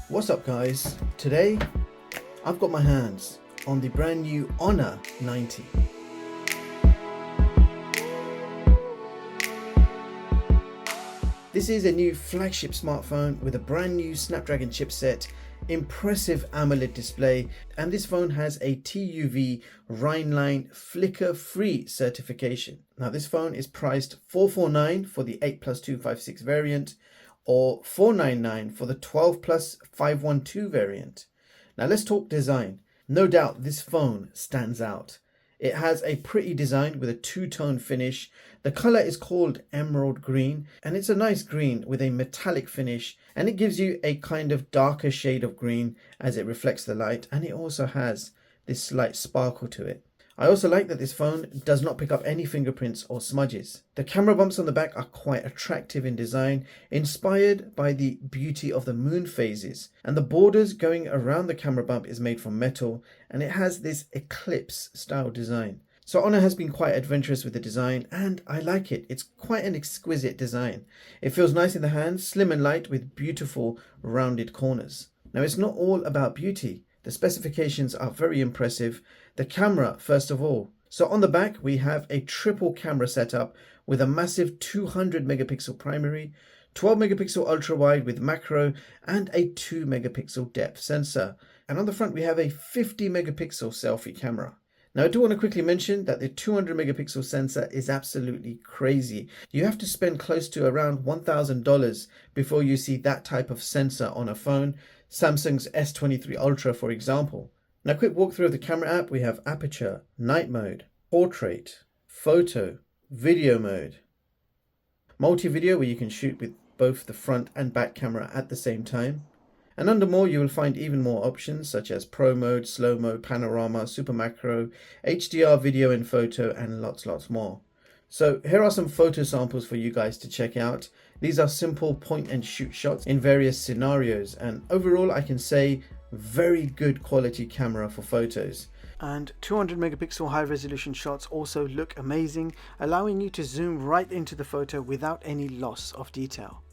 What's up guys? Today I've got my hands on the brand new Honor 90. This is a new flagship smartphone with a brand new Snapdragon chipset, impressive AMOLED display, and this phone has a TUV Rheinland Flicker free certification. Now this phone is priced $449 for the 8+256 variant, or $499 for the 12+512 variant. Now let's talk design. No doubt this phone stands out. It has a pretty design with a two-tone finish. The color is called emerald green, and it's a nice green with a metallic finish, and it gives you a kind of darker shade of green as it reflects the light, and it also has this slight sparkle to it. I also like that this phone does not pick up any fingerprints or smudges. The camera bumps on the back are quite attractive in design, inspired by the beauty of the moon phases, and the borders going around the camera bump is made from metal, and it has this eclipse style design. So Honor has been quite adventurous with the design, and I like it. It's quite an exquisite design. It feels nice in the hand, slim and light with beautiful rounded corners. Now it's not all about beauty. The specifications are very impressive. The camera, first of all. So on the back, we have a triple camera setup with a massive 200 megapixel primary, 12 megapixel ultra wide with macro, and a 2 megapixel depth sensor. And on the front, we have a 50 megapixel selfie camera. Now I do want to quickly mention that the 200 megapixel sensor is absolutely crazy. You have to spend close to around $1,000 before you see that type of sensor on a phone. Samsung's S23 Ultra, for example. Now, quick walkthrough of the camera app. We have aperture, night mode, portrait, photo, video mode, multi-video where you can shoot with both the front and back camera at the same time. And under more, you will find even more options such as pro mode, slow mode, panorama, super macro, HDR video and photo, and lots more. So here are some photo samples for you guys to check out. These are simple point and shoot shots in various scenarios, and overall I can say very good quality camera for photos. And 200 megapixel high resolution shots also look amazing, allowing you to zoom right into the photo without any loss of detail.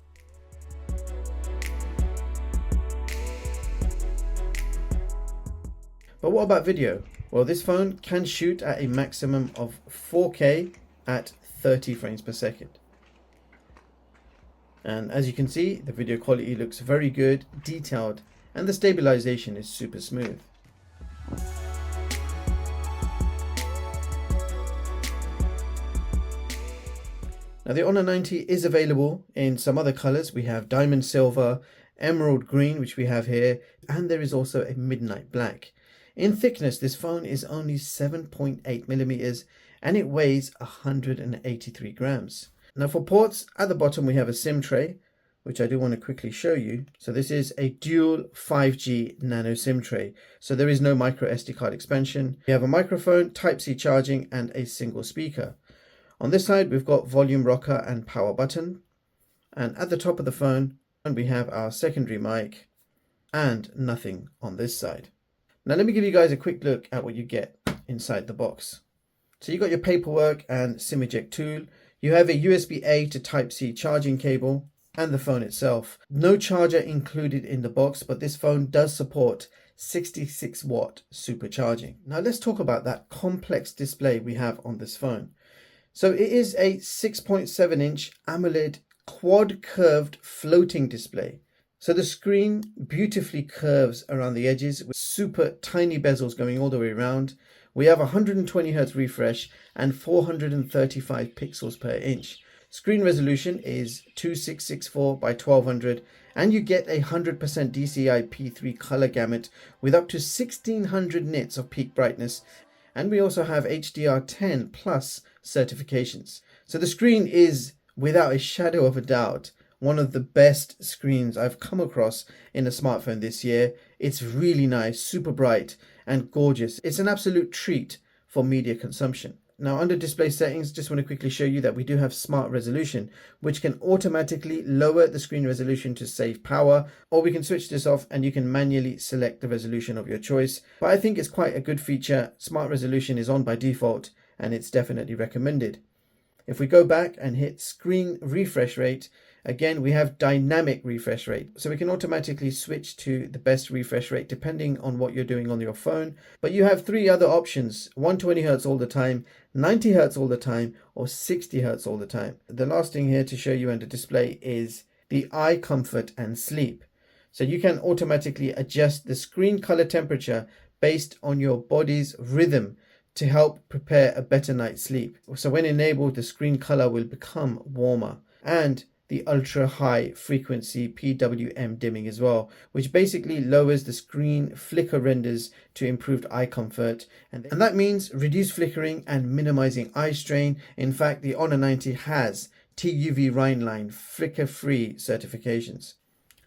But what about video? Well, this phone can shoot at a maximum of 4K at 30 frames per second. And as you can see, the video quality looks very good, detailed, and the stabilization is super smooth. Now the Honor 90 is available in some other colors. We have diamond silver, emerald green, which we have here, and there is also a midnight black. In thickness, this phone is only 7.8 millimeters and it weighs 183 grams. Now for ports, at the bottom we have a SIM tray, which I do want to quickly show you. So this is a dual 5G nano SIM tray. So there is no micro SD card expansion. We have a microphone, Type-C charging, and a single speaker. On this side, we've got volume rocker and power button. And at the top of the phone, we have our secondary mic and nothing on this side. Now let me give you guys a quick look at what you get inside the box. So you got your paperwork and SIM eject tool. You have a USB-A to Type-C charging cable and the phone itself. No charger included in the box, but this phone does support 66 watt supercharging. Now let's talk about that complex display we have on this phone. So it is a 6.7 inch AMOLED quad curved floating display. So the screen beautifully curves around the edges with super tiny bezels going all the way around. We have 120 Hz refresh and 435 pixels per inch. Screen resolution is 2664 by 1200, and you get a 100% DCI P3 color gamut with up to 1600 nits of peak brightness. And we also have HDR10 plus certifications. So the screen is, without a shadow of a doubt, one of the best screens I've come across in a smartphone this year. It's really nice, super bright and gorgeous. It's an absolute treat for media consumption. Now under display settings, just want to quickly show you that we do have smart resolution, which can automatically lower the screen resolution to save power, or we can switch this off and you can manually select the resolution of your choice. But I think it's quite a good feature. Smart resolution is on by default and it's definitely recommended. If we go back and hit screen refresh rate, Again, we have dynamic refresh rate, so we can automatically switch to the best refresh rate depending on what you're doing on your phone. But you have three other options: 120 Hz all the time, 90 Hz all the time, or 60 Hz all the time. The last thing here to show you under display is the eye comfort and sleep. So you can automatically adjust the screen color temperature based on your body's rhythm to help prepare a better night's sleep. So when enabled, the screen color will become warmer. And the ultra high frequency PWM dimming as well, which basically lowers the screen flicker renders to improved eye comfort, and that means reduced flickering and minimizing eye strain. In fact, the Honor 90 has TUV Rheinland Flicker free certifications.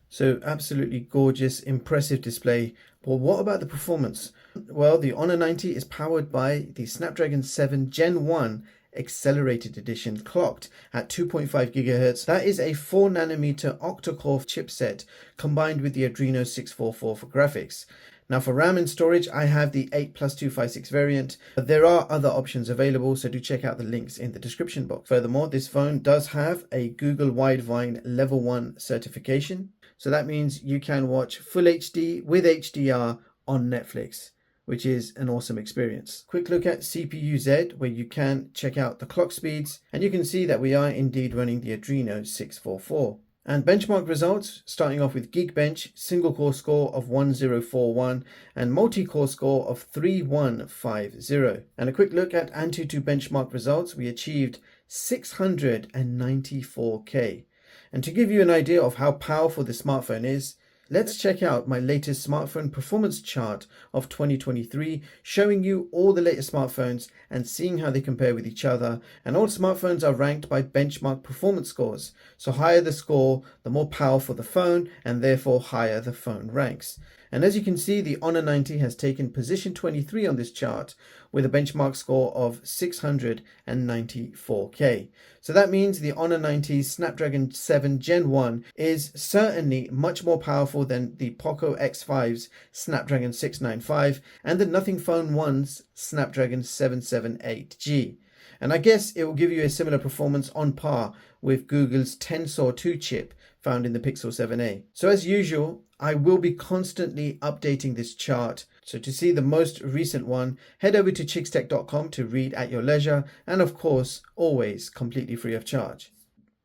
So absolutely gorgeous, impressive display. But what about the performance? Well, the Honor 90 is powered by the Snapdragon 7 Gen 1 accelerated edition, clocked at 2.5 gigahertz. That is a 4nm octa-core chipset combined with the Adreno 644 for graphics. Now for RAM and storage, I have the 8+256 variant, but there are other options available, so do check out the links in the description box. Furthermore, this phone does have a Google Widevine Level 1 certification, so that means you can watch Full HD with HDR on Netflix, which is an awesome experience. Quick look at CPU-Z, where you can check out the clock speeds, and you can see that we are indeed running the Adreno 644. And benchmark results, starting off with Geekbench, single core score of 1041 and multi-core score of 3150. And a quick look at Antutu benchmark results, we achieved 694K. And to give you an idea of how powerful the smartphone is, let's check out my latest smartphone performance chart of 2023, showing you all the latest smartphones and seeing how they compare with each other. And all smartphones are ranked by benchmark performance scores. So higher the score, the more powerful the phone, and therefore higher the phone ranks. And as you can see, the Honor 90 has taken position 23 on this chart with a benchmark score of 694K. So that means the Honor 90's Snapdragon 7 Gen 1 is certainly much more powerful than the Poco X5's Snapdragon 695 and the Nothing Phone 1's Snapdragon 778G. And I guess it will give you a similar performance on par with Google's Tensor 2 chip found in the Pixel 7a. So as usual, I will be constantly updating this chart. So to see the most recent one, head over to chixtech.com to read at your leisure, and of course, always completely free of charge.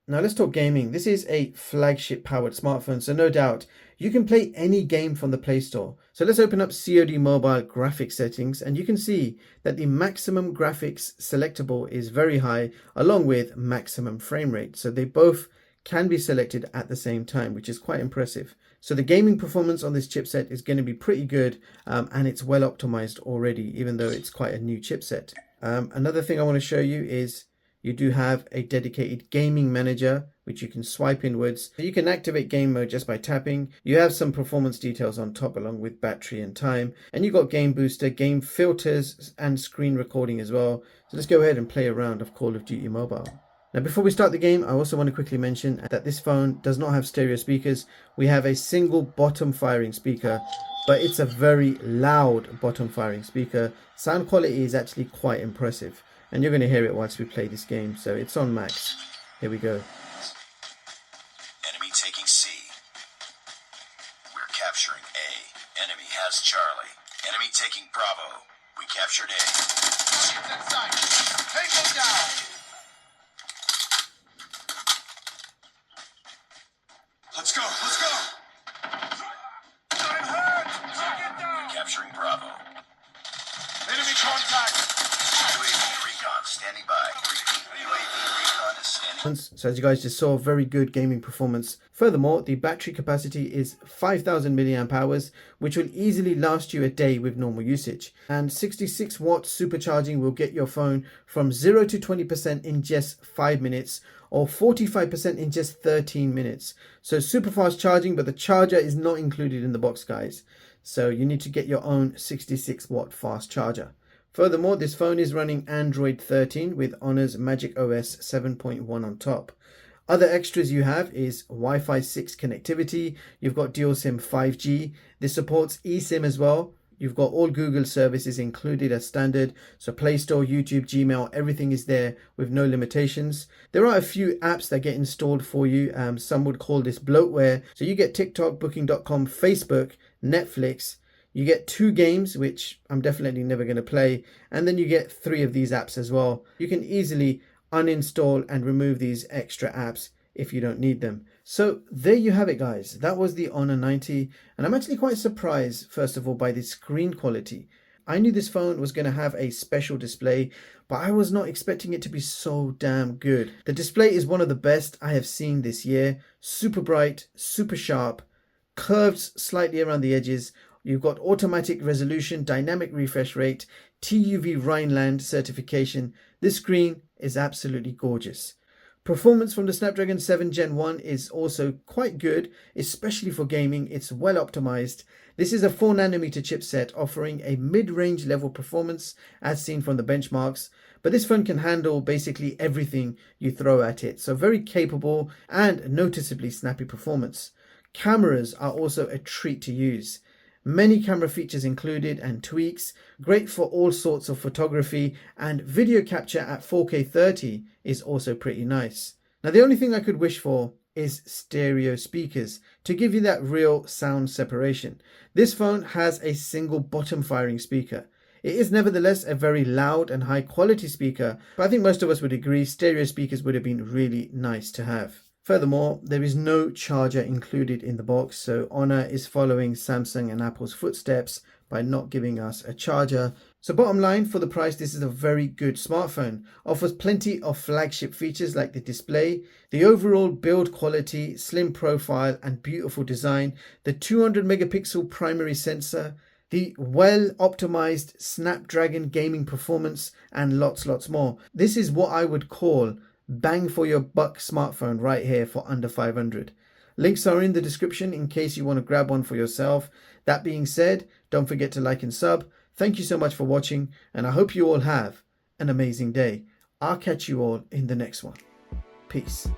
Now let's talk gaming. This is a flagship powered smartphone, so no doubt you can play any game from the Play Store. So let's open up COD Mobile graphics settings, and you can see that the maximum graphics selectable is very high, along with maximum frame rate. So they both can be selected at the same time, which is quite impressive. So the gaming performance on this chipset is going to be pretty good, and it's well optimized already, even though it's quite a new chipset. Another thing I want to show you is you do have a dedicated gaming manager, which you can swipe inwards. You can activate game mode just by tapping. You have some performance details on top along with battery and time. And you've got game booster, game filters, and screen recording as well. So let's go ahead and play a round of Call of Duty Mobile. Now before we start the game, I also want to quickly mention that this phone does not have stereo speakers. We have a single bottom firing speaker, but it's a very loud bottom firing speaker. Sound quality is actually quite impressive, and you're going to hear it whilst we play this game. So it's on max. Here we go. Enemy taking C. We're capturing A. Enemy has Charlie. Enemy taking Bravo. We captured A. Target's in sight. Tango down. Let's go, let's go! I'm hurt! Target down! We're capturing Bravo. Enemy contact! UAV recon standing by. Repeat, UAV recon is standing. So as you guys just saw, very good gaming performance. Furthermore, the battery capacity is 5000 milliamp hours, which will easily last you a day with normal usage. And 66 watt supercharging will get your phone from 0 to 20% in just 5 minutes, or 45% in just 13 minutes. So super fast charging, but the charger is not included in the box, guys. So you need to get your own 66 watt fast charger. Furthermore, this phone is running Android 13 with Honor's Magic OS 7.1 on top. Other extras you have is Wi-Fi 6 connectivity. You've got dual SIM 5G. This supports eSIM as well. You've got all Google services included as standard. So Play Store, YouTube, Gmail, everything is there with no limitations. There are a few apps that get installed for you. Some would call this bloatware. So you get TikTok, Booking.com, Facebook, Netflix. You get 2 games, which I'm definitely never going to play. And then you get 3 of these apps as well. You can easily uninstall and remove these extra apps if you don't need them. So there you have it, guys. That was the Honor 90, and I'm actually quite surprised, first of all, by the screen quality. I knew this phone was going to have a special display, but I was not expecting it to be so damn good. The display is one of the best I have seen this year. Super bright, super sharp, curves slightly around the edges. You've got automatic resolution, dynamic refresh rate, TUV Rheinland certification. This screen is absolutely gorgeous. Performance from the Snapdragon 7 Gen 1 is also quite good, especially for gaming. It's well optimized. This is a 4nm chipset offering a mid-range level performance as seen from the benchmarks, but this phone can handle basically everything you throw at it. So very capable and noticeably snappy performance. Cameras are also a treat to use. Many camera features included and tweaks, great for all sorts of photography, and video capture at 4K 30 is also pretty nice. Now the only thing I could wish for is stereo speakers to give you that real sound separation. This phone has a single bottom firing speaker. It is nevertheless a very loud and high quality speaker, but I think most of us would agree stereo speakers would have been really nice to have. Furthermore, there is no charger included in the box, so Honor is following Samsung and Apple's footsteps by not giving us a charger. So bottom line, for the price, this is a very good smartphone. Offers plenty of flagship features like the display, the overall build quality, slim profile and beautiful design, the 200 megapixel primary sensor, the well optimized Snapdragon gaming performance, and lots more. This is what I would call bang for your buck smartphone right here for under 500. Links are in the description in case you want to grab one for yourself. That being said, don't forget to like and sub. Thank you so much for watching, and I hope you all have an amazing day. I'll catch you all in the next one. Peace.